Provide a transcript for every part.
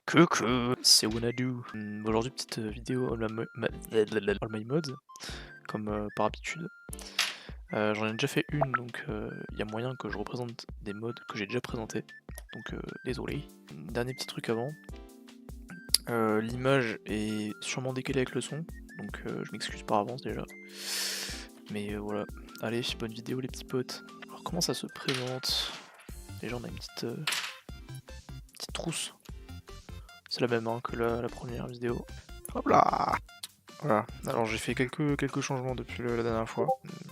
Coucou, c'est Wanadu. Aujourd'hui, petite vidéo all my mods, comme par habitude. J'en ai déjà fait une, donc il y a moyen que je représente des mods que j'ai déjà présentés. Donc désolé. Dernier petit truc avant. L'image est sûrement décalée avec le son, donc je m'excuse par avance déjà. Mais voilà. Allez, bonne vidéo les petits potes. Alors comment ça se présente? Déjà on a une petite trousse. C'est la même hein, que la première vidéo. Hop là! Voilà, alors j'ai fait quelques changements depuis la dernière fois.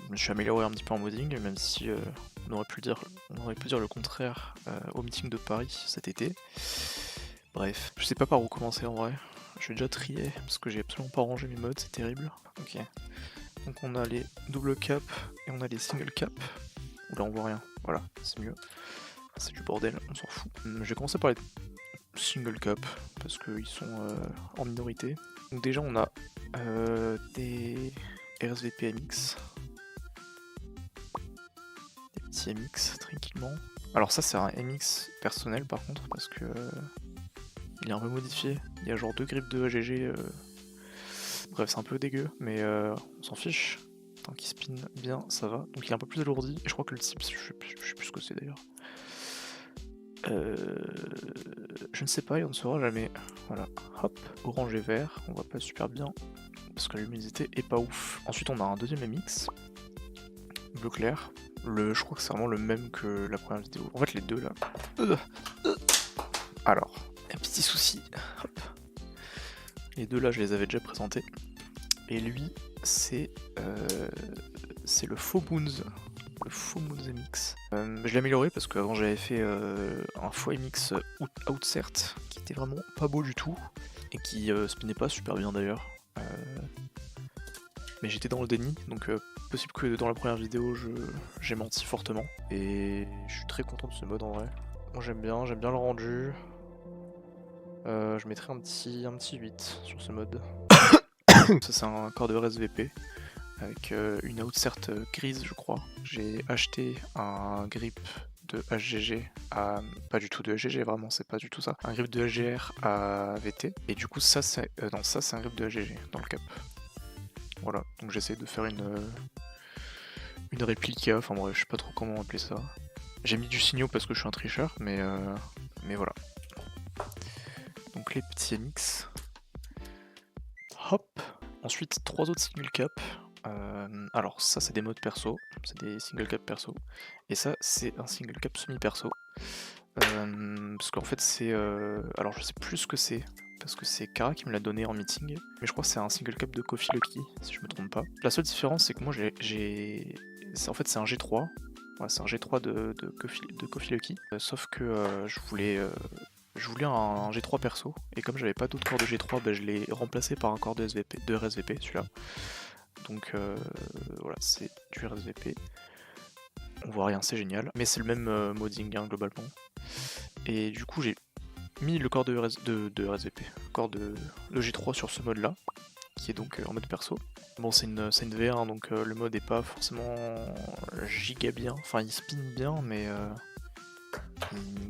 Je me suis amélioré un petit peu en modding, même si on aurait pu dire le contraire au meeting de Paris cet été. Bref, je sais pas par où commencer en vrai. Je vais déjà trier, parce que j'ai absolument pas rangé mes mods, c'est terrible. Ok. Donc on a les double cap et on a les single cap. Là on voit rien, voilà, c'est mieux. C'est du bordel, on s'en fout. Je vais commencer par les single cap, parce qu'ils sont en minorité. Donc déjà on a des RSVP MX. Des petits MX tranquillement. Alors ça c'est un MX personnel par contre parce que il est un peu modifié. Il y a genre 2 grippes de AGG. Bref c'est un peu dégueu mais on s'en fiche. Tant qu'il spin bien ça va. Donc il est un peu plus alourdi et je crois que le type, je sais plus ce que c'est d'ailleurs. Je ne sais pas, et on ne saura jamais. Voilà, hop, orange et vert, on voit pas super bien parce que la luminosité est pas ouf. Ensuite on a un deuxième MX, bleu clair. Je crois que c'est vraiment le même que la première vidéo. En fait les deux là. Alors, un petit souci. Hop. Les deux là je les avais déjà présentés. Et lui c'est le Faux Moons. Le Faux Moons MX. Je l'ai amélioré parce qu'avant j'avais fait un faux MX Outsert qui était vraiment pas beau du tout et qui spinait pas super bien d'ailleurs. Mais j'étais dans le déni, donc possible que dans la première vidéo j'ai menti fortement. Et je suis très content de ce mode en vrai. Moi j'aime bien le rendu. Je mettrai un petit 8 sur ce mode. Ça c'est un corps de RSVP avec une outsert grise je crois. J'ai acheté un grip de HGG à... pas du tout de HGG vraiment, c'est pas du tout ça. Un grip de HGR à VT. Et du coup ça c'est non, ça c'est un grip de HGG dans le cap. Voilà, donc j'essaie de faire une réplique, enfin bref, je sais pas trop comment appeler ça. J'ai mis du signaux parce que je suis un tricheur, mais voilà. Donc les petits MX. Hop. Ensuite, 3 autres single cap. Alors ça c'est des modes perso, c'est des single cap perso. Et ça c'est un single cap semi-perso. Parce qu'en fait c'est... alors je sais plus ce que c'est, parce que c'est Kara qui me l'a donné en meeting. Mais je crois que c'est un single cap de Coffee Lucky, si je me trompe pas. La seule différence c'est que moi j'ai... En fait c'est un G3. Ouais, c'est un G3 de Coffee Lucky. Sauf que je voulais un G3 perso, et comme j'avais pas d'autres corps de G3, bah, je l'ai remplacé par un corps de RSVP, celui-là. Donc voilà, c'est du RSVP. On voit rien, c'est génial. Mais c'est le même modding hein, globalement. Et du coup j'ai mis le corps de RSVP, corps de G3 sur ce mode là, qui est donc en mode perso. Bon c'est une V1 donc le mode est pas forcément giga bien, enfin il spin bien mais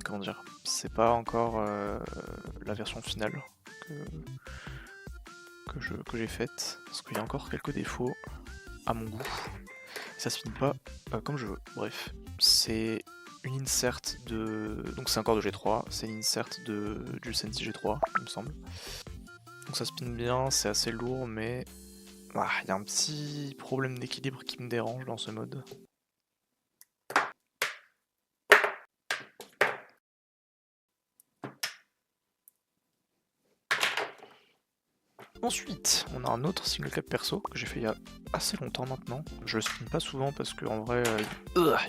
comment dire, c'est pas encore la version finale que j'ai faite, parce qu'il y a encore quelques défauts à mon goût. Ça spin pas comme je veux. Bref, c'est une insert de... Donc c'est encore de G3, c'est une insert du Sensi G3, il me semble. Donc ça spin bien, c'est assez lourd, mais... il y a un petit problème d'équilibre qui me dérange dans ce mode. Ensuite, on a un autre single cap perso que j'ai fait il y a assez longtemps maintenant. Je le spin pas souvent parce qu'en vrai,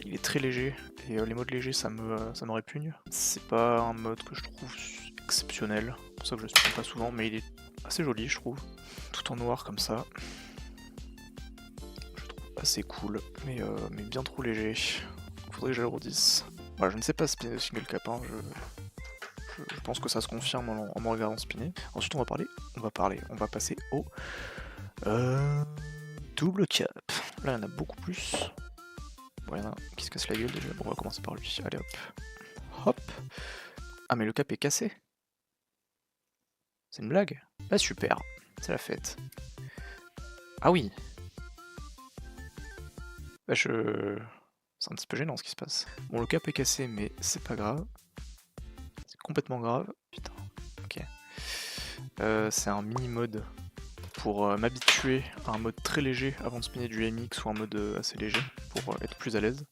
il est très léger et les modes légers ça me répugne. C'est pas un mode que je trouve exceptionnel, c'est pour ça que je le spin pas souvent, mais il est assez joli je trouve. Tout en noir comme ça. Je trouve assez cool, mais bien trop léger. Faudrait que je l'alourdisse. Voilà, je ne sais pas spinner de single cap, hein, je pense que ça se confirme en me regardant spinner. Ensuite on va passer au double cap. Là il y en a beaucoup plus. Bon, il y en a un qui se casse la gueule déjà. Bon, on va commencer par lui. Allez hop. Hop. Ah mais le cap est cassé. C'est une blague? Ah super, c'est la fête. Ah oui! Bah c'est un petit peu gênant ce qui se passe. Bon le cap est cassé mais c'est pas grave. C'est complètement grave. Putain, ok. C'est un mini-mode pour m'habituer à un mode très léger avant de spinner du MX ou un mode assez léger pour être plus à l'aise.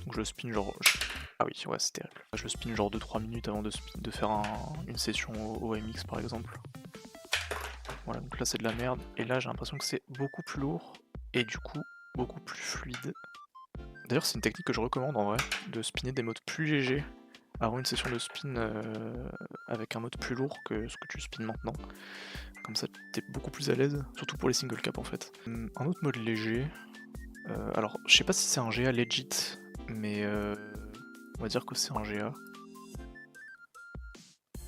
Donc je le spin genre... Ah oui, ouais, c'est terrible. Je le spin genre 2-3 minutes avant de faire une session au MX par exemple. Voilà, donc là c'est de la merde. Et là j'ai l'impression que c'est beaucoup plus lourd et du coup beaucoup plus fluide. D'ailleurs c'est une technique que je recommande en vrai, de spinner des modes plus légers avant une session de spin avec un mode plus lourd que ce que tu spins maintenant. Comme ça t'es beaucoup plus à l'aise, surtout pour les single cap en fait. Un autre mode léger, alors je sais pas si c'est un GA legit, mais on va dire que c'est un GA.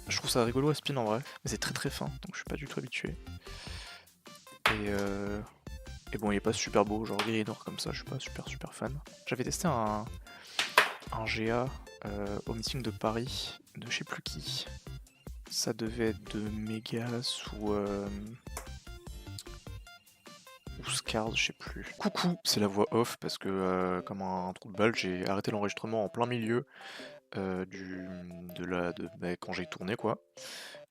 Je trouve ça rigolo à spin en vrai, mais c'est très fin, donc je suis pas du tout habitué. Et bon il est pas super beau, genre gris et noir comme ça, je suis pas super fan. J'avais testé un GA au meeting de Paris, de je sais plus qui. Ça devait être de Megas ou Scars, je sais plus. Coucou, c'est la voix off parce que comme un trou de balle, j'ai arrêté l'enregistrement en plein milieu quand j'ai tourné quoi.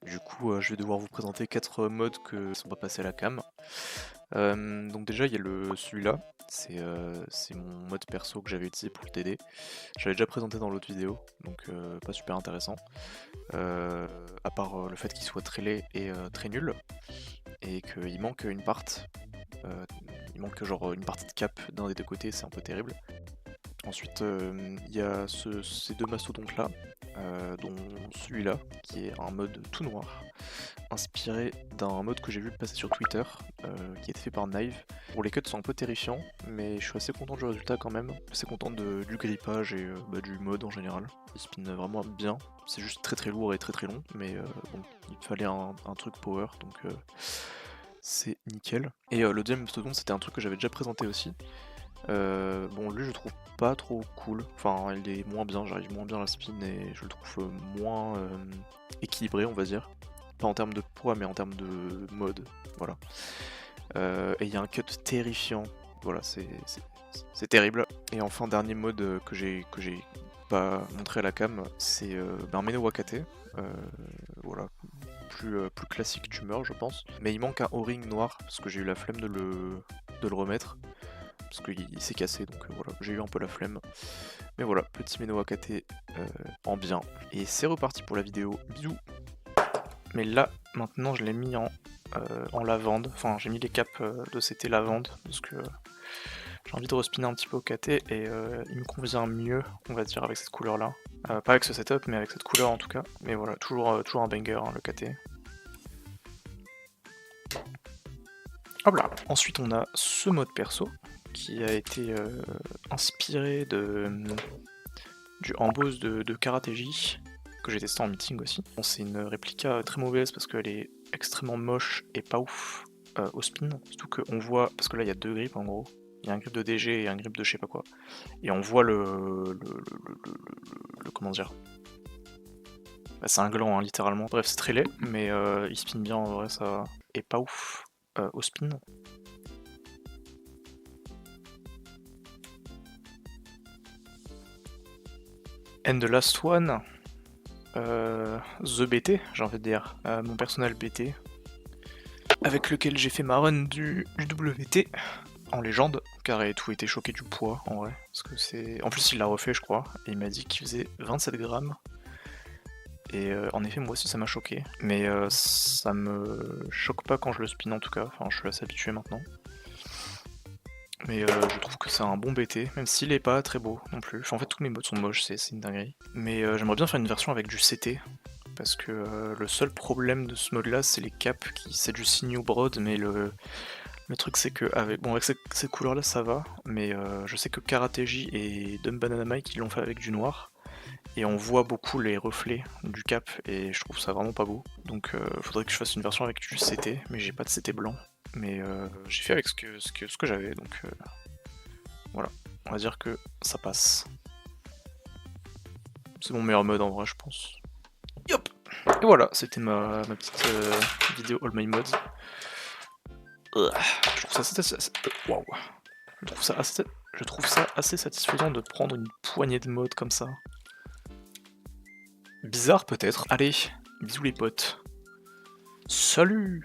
Du coup, je vais devoir vous présenter 4 modes que sont pas passés à la cam. Donc déjà il y a celui-là, c'est mon mode perso que j'avais utilisé pour le TD. J'avais déjà présenté dans l'autre vidéo, donc pas super intéressant. À part le fait qu'il soit très laid et très nul, et qu'il manque une part. Il manque genre une partie de cap d'un des deux côtés, c'est un peu terrible. Ensuite, il y a ces deux mastodontes là, dont celui-là, qui est un mode tout noir, inspiré d'un mode que j'ai vu passer sur Twitter, qui est fait par Knive. Bon, les cuts sont un peu terrifiants, mais je suis assez content du résultat quand même. Assez content du grippage et du mode en général. Il spin vraiment bien. C'est juste très lourd et très long, mais bon, il fallait un truc power, donc c'est nickel. Et le deuxième mastodonte, c'était un truc que j'avais déjà présenté aussi. Bon, lui je trouve pas trop cool, enfin il est moins bien, j'arrive moins bien à la spin et je le trouve moins équilibré on va dire. Pas en termes de poids mais en termes de mode, voilà. Et il y a un cut terrifiant, voilà, c'est terrible. Et enfin dernier mode que j'ai pas montré à la cam, c'est un Meno Wakate, voilà, plus classique tu meurs je pense. Mais il manque un O-ring noir parce que j'ai eu la flemme de le remettre. Parce qu'il s'est cassé, donc voilà, j'ai eu un peu la flemme. Mais voilà, petit Meno Wakate en bien. Et c'est reparti pour la vidéo, bisous. Mais là, maintenant je l'ai mis en lavande, enfin j'ai mis les caps de CT lavande, parce que j'ai envie de respinner un petit peu au KT, et il me convient mieux, on va dire, avec cette couleur là. Pas avec ce setup, mais avec cette couleur en tout cas. Mais voilà, toujours un banger, hein, le KT. Hop là. Ensuite on a ce mode perso, qui a été inspiré du Amboss de Karateji, que j'ai testé en meeting aussi. Bon, c'est une réplica très mauvaise parce qu'elle est extrêmement moche et pas ouf au spin, surtout qu'on voit, parce que là il y a deux grips en gros, il y a un grip de DG et un grip de je sais pas quoi, et on voit le comment dire, bah, c'est un gland hein, littéralement, bref c'est très laid, mais il spin bien en vrai, ça est pas ouf au spin. And the last one, The BT, j'ai envie de dire, mon personnel BT, avec lequel j'ai fait ma run du WT en légende, car il a tout été choqué du poids en vrai, parce que c'est... En plus il l'a refait je crois, et il m'a dit qu'il faisait 27 grammes, et en effet moi aussi ça m'a choqué, mais ça me choque pas quand je le spin en tout cas, enfin je suis assez habitué maintenant. Mais je trouve que c'est un bon BT, même s'il est pas très beau non plus. Enfin, en fait tous mes modes sont moches, c'est une dinguerie. Mais j'aimerais bien faire une version avec du CT, parce que le seul problème de ce mode là c'est les caps, c'est du sinew broad, mais le truc c'est que avec ces couleurs là ça va, mais je sais que Karateji et Dumb Banana Mike ils l'ont fait avec du noir, et on voit beaucoup les reflets du cap, et je trouve ça vraiment pas beau. Donc faudrait que je fasse une version avec du CT, mais j'ai pas de CT blanc. Mais j'ai fait avec ce que j'avais, donc voilà, on va dire que ça passe. C'est mon meilleur mode en vrai je pense. Yop. Et voilà, c'était ma petite vidéo All My Mods. Je trouve ça waouh! Je trouve ça assez satisfaisant de prendre une poignée de mods comme ça. Bizarre peut-être. Allez, bisous les potes. Salut!